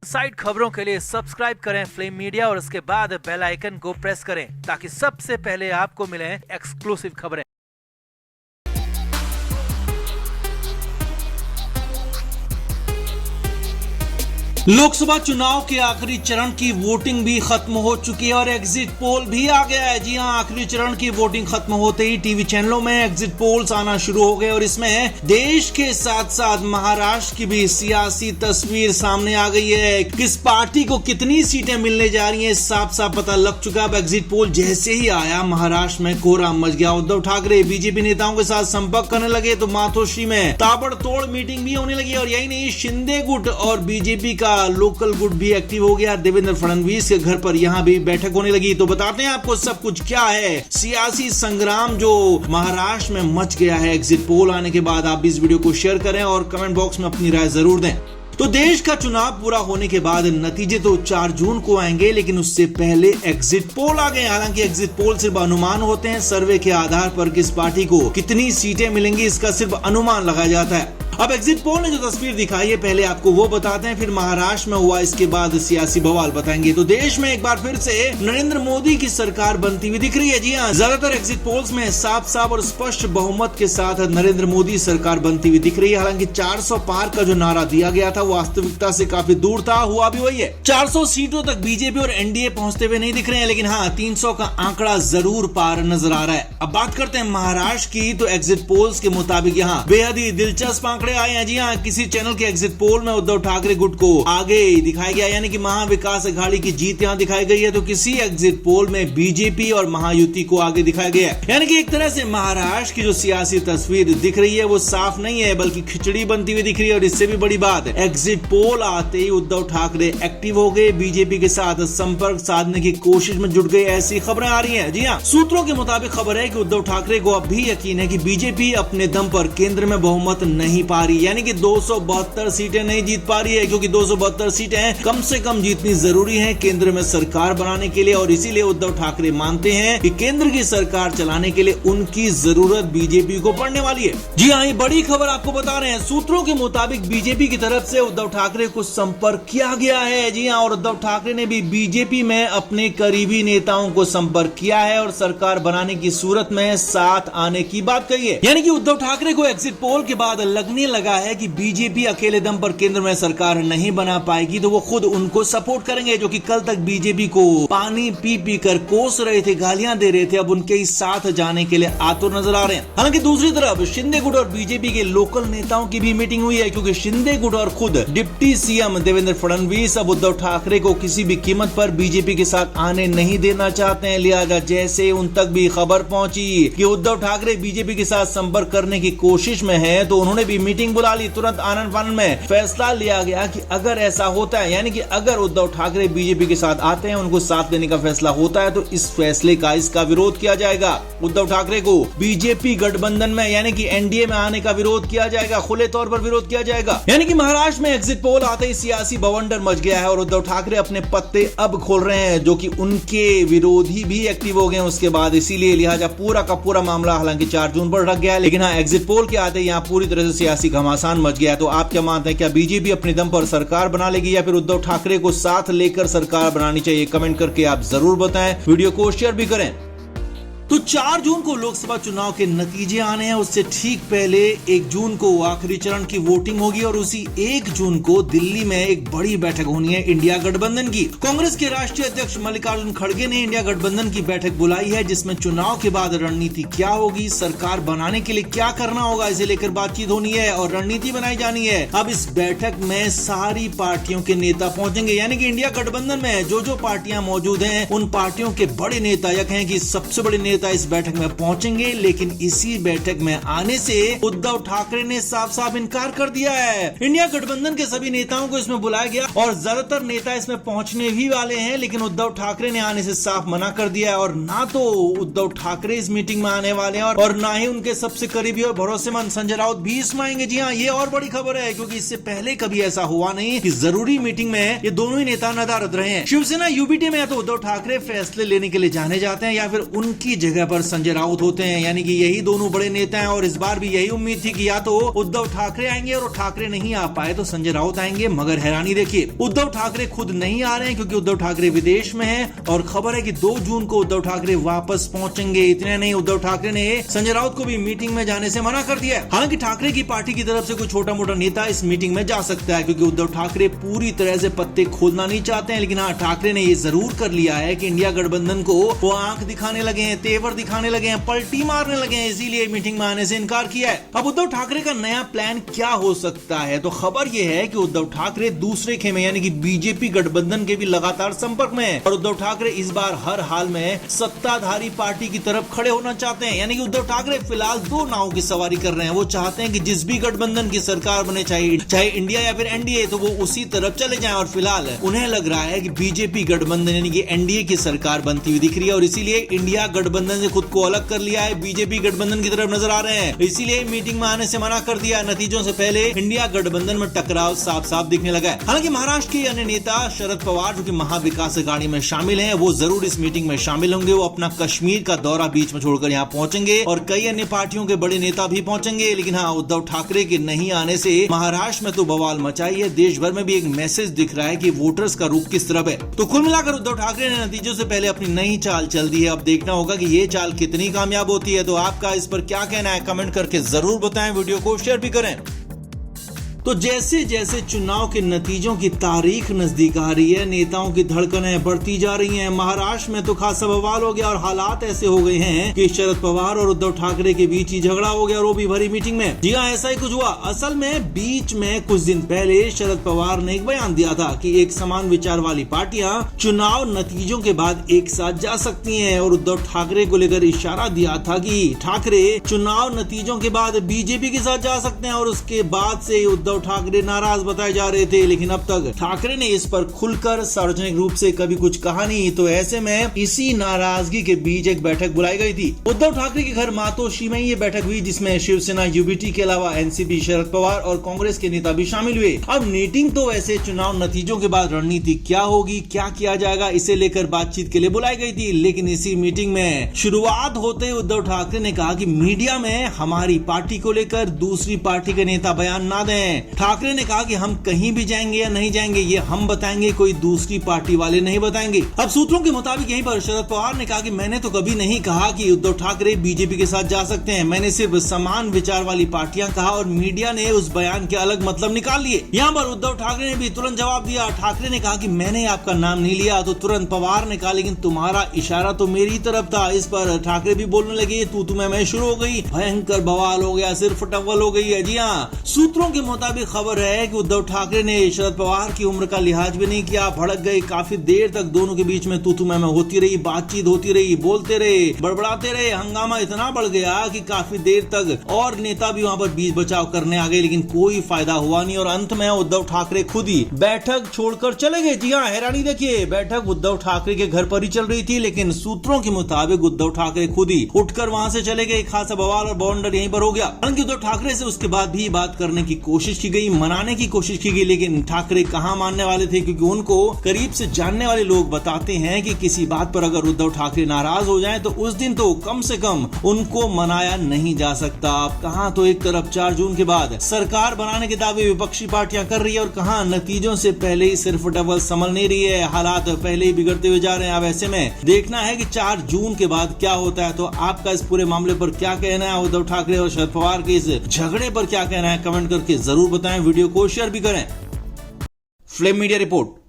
Side खबरों के लिए सब्सक्राइब करें फ्लेम मीडिया और उसके बाद बेल आइकन को प्रेस करें ताकि सबसे पहले आपको मिले एक्सक्लूसिव खबरें। लोकसभा चुनाव के आखिरी चरण की वोटिंग भी खत्म हो चुकी है और एग्जिट पोल भी आ गया है। जी हां, आखिरी चरण की वोटिंग खत्म होते ही टीवी चैनलों में एग्जिट पोल्स आना शुरू हो गए और इसमें देश के साथ साथ महाराष्ट्र की भी सियासी तस्वीर सामने आ गई है। किस पार्टी को कितनी सीटें मिलने जा रही हैं साफ साफ पता लग चुका। अब एग्जिट पोल जैसे ही आया महाराष्ट्र में कोहराम मच गया। उद्धव ठाकरे बीजेपी नेताओं के साथ संपर्क करने लगे तो मातोश्री में ताबड़तोड़ मीटिंग भी होने लगी और यही नहीं, शिंदे गुट और बीजेपी का लोकल गुट भी एक्टिव हो गया। देवेंद्र फडणवीस के घर पर यहां भी बैठक होने लगी। तो बताते हैं आपको सब कुछ क्या है सियासी संग्राम जो महाराष्ट्र में मच गया है एग्जिट पोल आने के बाद। आप भी इस वीडियो को शेयर करें और कमेंट बॉक्स में अपनी राय जरूर दें। तो देश का चुनाव पूरा होने के बाद नतीजे तो 4 जून को आएंगे, लेकिन उससे पहले एग्जिट पोल आ गए। हालांकि एग्जिट पोल सिर्फ अनुमान होते हैं, सर्वे के आधार पर किस पार्टी को कितनी सीटें मिलेंगी इसका सिर्फ अनुमान लगाया जाता है। अब एग्जिट पोल ने जो तस्वीर दिखाई है पहले आपको वो बताते हैं, फिर महाराष्ट्र में हुआ, इसके बाद सियासी बवाल बताएंगे। तो देश में एक बार फिर से नरेंद्र मोदी की सरकार बनती हुई दिख रही है। जी हाँ, ज्यादातर एग्जिट पोल्स में साफ साफ और स्पष्ट बहुमत के साथ नरेंद्र मोदी सरकार बनती हुई दिख रही है। हालांकि 400 पार का जो नारा दिया गया था वास्तविकता से काफी दूर था, हुआ भी वही है। 400 सीटों तक बीजेपी और एनडीए पहुंचते हुए नहीं दिख रहे हैं, लेकिन हाँ 300 का आंकड़ा जरूर पार नजर आ रहा है। अब बात करते हैं महाराष्ट्र की, तो एग्जिट पोल्स के मुताबिक यहाँ बेहद ही दिलचस्प आंकड़े आए हैं। जी हाँ, किसी चैनल के एग्जिट पोल में उद्धव ठाकरे गुट को आगे दिखाया गया, यानी कि महाविकास अघाड़ी की जीत यहां दिखाई गई है। तो किसी एग्जिट पोल में बीजेपी और महायुति को आगे दिखाया गया है। यानी कि एक तरह से महाराष्ट्र की जो सियासी तस्वीर दिख रही है वो साफ नहीं है, बल्कि खिचड़ी बनती हुई दिख रही है। और इससे भी बड़ी बात, एग्जिट पोल आते ही उद्धव ठाकरे एक्टिव हो गए, बीजेपी के साथ संपर्क साधने की कोशिश में जुट गए, ऐसी खबरें आ रही है। जी हाँ, सूत्रों के मुताबिक खबर है कि उद्धव ठाकरे को अब भी यकीन है कि बीजेपी अपने दम पर केंद्र में बहुमत नहीं पा रही, यानी कि 272 सीटें नहीं जीत पा रही है, क्योंकि 272 सीटें कम से कम जीतनी जरूरी है केंद्र में सरकार बनाने के लिए। और इसीलिए उद्धव ठाकरे मानते हैं कि केंद्र की सरकार चलाने के लिए उनकी जरूरत बीजेपी को पड़ने वाली है। जी हाँ, ये बड़ी खबर आपको बता रहे हैं। सूत्रों के मुताबिक बीजेपी की तरफ से उद्धव ठाकरे को संपर्क किया गया है। जी हाँ, और उद्धव ठाकरे ने भी बीजेपी में अपने करीबी नेताओं को संपर्क किया है और सरकार बनाने की सूरत में साथ आने की बात कही है। यानी कि उद्धव ठाकरे को एग्जिट पोल के बाद लगने लगा है कि बीजेपी अकेले दम पर केंद्र में सरकार नहीं बना पाएगी, तो वो खुद उनको सपोर्ट करेंगे। जो कि कल तक बीजेपी को पानी पी पी कर कोस रहे थे, गालियां दे रहे थे, अब उनके ही साथ जाने के लिए आतुर नजर आ रहे हैं। हालांकि दूसरी तरफ शिंदे गुट और बीजेपी के लोकल नेताओं की भी मीटिंग हुई है, क्योंकि शिंदे गुट और खुद डिप्टी सीएम देवेंद्र फडणवीस अब उद्धव ठाकरे को किसी भी कीमत पर बीजेपी के साथ आने नहीं देना चाहते हैं। लिहाजा जैसे उन तक भी खबर पहुंची कि उद्धव ठाकरे बीजेपी के साथ संपर्क करने की कोशिश में है, तो उन्होंने भी मीटिंग बुला ली। तुरंत आनंद फानंद में फैसला लिया गया कि अगर ऐसा होता है, यानी कि अगर उद्धव ठाकरे बीजेपी के साथ आते हैं, उनको साथ देने का फैसला होता है, तो इस फैसले का इसका विरोध किया जाएगा। उद्धव ठाकरे को बीजेपी गठबंधन में यानी कि एनडीए में आने का विरोध किया जाएगा, खुले तौर पर विरोध किया जाएगा। यानी कि महाराष्ट्र में एग्जिट पोल आते ही सियासी बवंडर मच गया है और उद्धव ठाकरे अपने पत्ते अब खोल रहे हैं, जो कि उनके विरोधी भी एक्टिव हो गए उसके बाद। इसीलिए लिहाजा पूरा का पूरा मामला हालांकि 4 जून पर रख गया है, लेकिन हाँ एग्जिट पोल के आते यहाँ पूरी तरह से सियासी घमासान मच गया है। तो आप क्या मानते हैं, क्या बीजेपी अपने दम पर सरकार बना लेगी या फिर उद्धव ठाकरे को साथ लेकर सरकार बनानी चाहिए? कमेंट करके आप जरूर बताएं, वीडियो को शेयर भी करें। तो 4 जून को लोकसभा चुनाव के नतीजे आने हैं, उससे ठीक पहले 1 जून को आखिरी चरण की वोटिंग होगी और उसी 1 जून को दिल्ली में एक बड़ी बैठक होनी है इंडिया गठबंधन की। कांग्रेस के राष्ट्रीय अध्यक्ष मल्लिकार्जुन खड़गे ने इंडिया गठबंधन की बैठक बुलाई है, जिसमें चुनाव के बाद रणनीति क्या होगी, सरकार बनाने के लिए क्या करना होगा, इसे लेकर बातचीत होनी है और रणनीति बनाई जानी है। अब इस बैठक में सारी पार्टियों के नेता पहुंचेंगे, यानी कि इंडिया गठबंधन में जो पार्टियां मौजूद हैं उन पार्टियों के बड़े नेता या कहें कि सबसे बड़े नेता इस बैठक में पहुंचेंगे। लेकिन इसी बैठक में आने से उद्धव ठाकरे ने साफ साफ इनकार कर दिया है। इंडिया गठबंधन के सभी नेताओं को इसमें बुलाया गया और ज्यादातर नेता इसमें पहुंचने भी वाले हैं, लेकिन उद्धव ठाकरे ने आने से साफ मना कर दिया है। और ना तो उद्धव ठाकरे इस मीटिंग में आने वाले हैं और ना ही उनके सबसे करीबी और भरोसेमंद संजय राउत भी इसमें आएंगे। जी हाँ, ये और बड़ी खबर है, क्योंकि इससे पहले कभी ऐसा हुआ नहीं कि जरूरी मीटिंग में ये दोनों ही नेता नदारद रहे हैं। शिवसेना यूबीटी में या तो उद्धव ठाकरे फैसले लेने के लिए जाने जाते हैं या फिर उनकी जगह पर संजय राउत होते हैं, यानी कि यही दोनों बड़े नेता हैं। और इस बार भी यही उम्मीद थी कि या तो उद्धव ठाकरे आएंगे और ठाकरे नहीं आ पाए तो संजय राउत आएंगे, मगर हैरानी देखिए, उद्धव ठाकरे खुद नहीं आ रहे हैं क्योंकि उद्धव ठाकरे विदेश में हैं और खबर है कि 2 जून को उद्धव ठाकरे वापस पहुंचेंगे। इतने नहीं, उद्धव ठाकरे ने संजय राउत को भी मीटिंग में जाने से मना कर दिया है। हालांकि ठाकरे की पार्टी की तरफ से कोई छोटा मोटा नेता इस मीटिंग में जा सकता है क्योंकि उद्धव ठाकरे पूरी तरह से पत्ते खोलना नहीं चाहते हैं। लेकिन हाँ, ठाकरे ने ये जरूर कर लिया है कि इंडिया गठबंधन को वो आंख दिखाने लगे हैं, तेवर दिखाने लगे हैं, पलटी मारने लगे हैं, इसीलिए मीटिंग में आने से इनकार किया है। अब उद्धव ठाकरे का नया प्लान क्या हो सकता है? तो खबर यह है कि उद्धव ठाकरे दूसरे खेमे यानी कि बीजेपी गठबंधन के भी लगातार संपर्क में है और उद्धव ठाकरे इस बार हर हाल में सत्ताधारी पार्टी की तरफ खड़े होना चाहते हैं। यानी कि उद्धव ठाकरे फिलहाल 2 नावों की सवारी कर रहे हैं। वो चाहते हैं कि जिस भी गठबंधन की सरकार बने, चाहे इंडिया या फिर एनडीए, तो वो उसी तरफ चले जाएं। और फिलहाल उन्हें लग रहा है कि बीजेपी गठबंधन यानी कि एनडीए की सरकार बनती हुई दिख रही है और इसीलिए इंडिया गठबंधन से खुद को अलग कर लिया है, बीजेपी गठबंधन की तरफ नजर आ रहे हैं। इसीलिए मीटिंग में आने से मना कर दिया। नतीजों से पहले इंडिया गठबंधन में टकराव साफ साफ दिखने लगा है। हालांकि महाराष्ट्र के अन्य नेता शरद पवार जो कि महाविकास अघाड़ी में शामिल हैं, वो जरूर इस मीटिंग में शामिल होंगे। वो अपना कश्मीर का दौरा बीच में छोड़कर यहाँ पहुंचेंगे और कई अन्य पार्टियों के बड़े नेता भी पहुंचेंगे। लेकिन हाँ, उद्धव ठाकरे के नहीं आने से महाराष्ट्र में तो बवाल मचाई है। देश भर में भी एक मैसेज दिख रहा है कि वोटर्स का रुख किस तरफ है। तो कुल मिलाकर उद्धव ठाकरे ने नतीजों से पहले अपनी नई चाल चल दी है। अब देखना होगा कि ये चाल कितनी कामयाब होती है। तो आपका इस पर क्या कहना है, कमेंट करके जरूर बताएं, वीडियो को शेयर भी करें। तो जैसे जैसे चुनाव के नतीजों की तारीख नजदीक आ रही है, नेताओं की धड़कनें बढ़ती जा रही हैं। महाराष्ट्र में तो खासा बवाल हो गया और हालात ऐसे हो गए हैं कि शरद पवार और उद्धव ठाकरे के बीच ही झगड़ा हो गया और वो भी भरी मीटिंग में। जी हाँ, ऐसा ही कुछ हुआ। असल में बीच में कुछ दिन पहले शरद पवार ने एक बयान दिया था कि एक समान विचार वाली पार्टियां चुनाव नतीजों के बाद एक साथ जा सकती हैं और उद्धव ठाकरे को लेकर इशारा दिया था कि ठाकरे चुनाव नतीजों के बाद बीजेपी के साथ जा सकते हैं और उसके बाद से उद्धव ठाकरे नाराज बताए जा रहे थे। लेकिन अब तक ठाकरे ने इस पर खुलकर सार्वजनिक रूप से कभी कुछ कहा नहीं। तो ऐसे में इसी नाराजगी के बीच एक बैठक बुलाई गई थी उद्धव ठाकरे के घर मातोश्री में। ये बैठक हुई जिसमें शिवसेना यूबीटी के अलावा एनसीपी, शरद पवार और कांग्रेस के नेता भी शामिल हुए। अब मीटिंग तो वैसे चुनाव नतीजों के बाद रणनीति क्या होगी, क्या किया जाएगा, इसे लेकर बातचीत के लिए बुलाई गई थी। लेकिन इसी मीटिंग में शुरुआत होते उद्धव ठाकरे ने कहा कि मीडिया में हमारी पार्टी को लेकर दूसरी पार्टी के नेता बयान ना दें। ठाकरे ने कहा कि हम कहीं भी जाएंगे या नहीं जाएंगे ये हम बताएंगे, कोई दूसरी पार्टी वाले नहीं बताएंगे। अब सूत्रों के मुताबिक यहीं पर शरद पवार ने कहा कि मैंने तो कभी नहीं कहा कि उद्धव ठाकरे बीजेपी के साथ जा सकते हैं, मैंने सिर्फ समान विचार वाली पार्टियां कहा और मीडिया ने उस बयान के अलग मतलब निकाल लिए। यहाँ पर उद्धव ठाकरे ने भी तुरंत जवाब दिया। ठाकरे ने कहा कि मैंने आपका नाम नहीं लिया। तो तुरंत पवार ने कहा लेकिन तुम्हारा इशारा तो मेरी तरफ था। इस पर ठाकरे भी बोलने लगे, तू मैं शुरू हो गई, भयंकर बवाल हो गया, सिर्फ टव्वल हो गई है। जी हाँ, सूत्रों के मुताबिक खबर है कि उद्धव ठाकरे ने शरद पवार की उम्र का लिहाज भी नहीं किया, भड़क गए। काफी देर तक दोनों के बीच में तू मैं होती रही, बातचीत होती रही, बोलते रहे, बड़बड़ाते रहे। हंगामा इतना बढ़ गया कि काफी देर तक और नेता भी वहां पर बीच बचाव करने आ गए, लेकिन कोई फायदा हुआ नहीं और अंत में उद्धव ठाकरे खुद ही बैठक छोड़कर चले गए। जी हाँ, हैरानी देखिए, बैठक उद्धव ठाकरे के घर पर ही चल रही थी, लेकिन सूत्रों के मुताबिक उद्धव ठाकरे खुद ही उठकर वहां से चले गए। खासा बवाल और बवंडर यहीं पर हो गया। हालांकि उद्धव ठाकरे से उसके बाद भी बात करने की कोशिश की गई, मनाने की कोशिश की गई, लेकिन ठाकरे कहां मानने वाले थे क्योंकि उनको करीब से जानने वाले लोग बताते हैं कि किसी बात पर अगर उद्धव ठाकरे नाराज हो जाएं तो उस दिन तो कम से कम उनको मनाया नहीं जा सकता। अब कहां तो एक तरफ 4 जून के बाद सरकार बनाने के दावे विपक्षी पार्टियां कर रही है और कहां नतीजों से पहले ही सिर्फ डबल संभल नहीं रही है, हालात पहले ही बिगड़ते हुए जा रहे हैं। अब ऐसे में देखना है कि 4 जून के बाद क्या होता है। तो आपका इस पूरे मामले पर क्या कहना है, उद्धव ठाकरे और शरद पवार के इस झगड़े पर क्या कहना है, कमेंट करके जरूर बताएं, वीडियो को शेयर भी करें। Flame media report.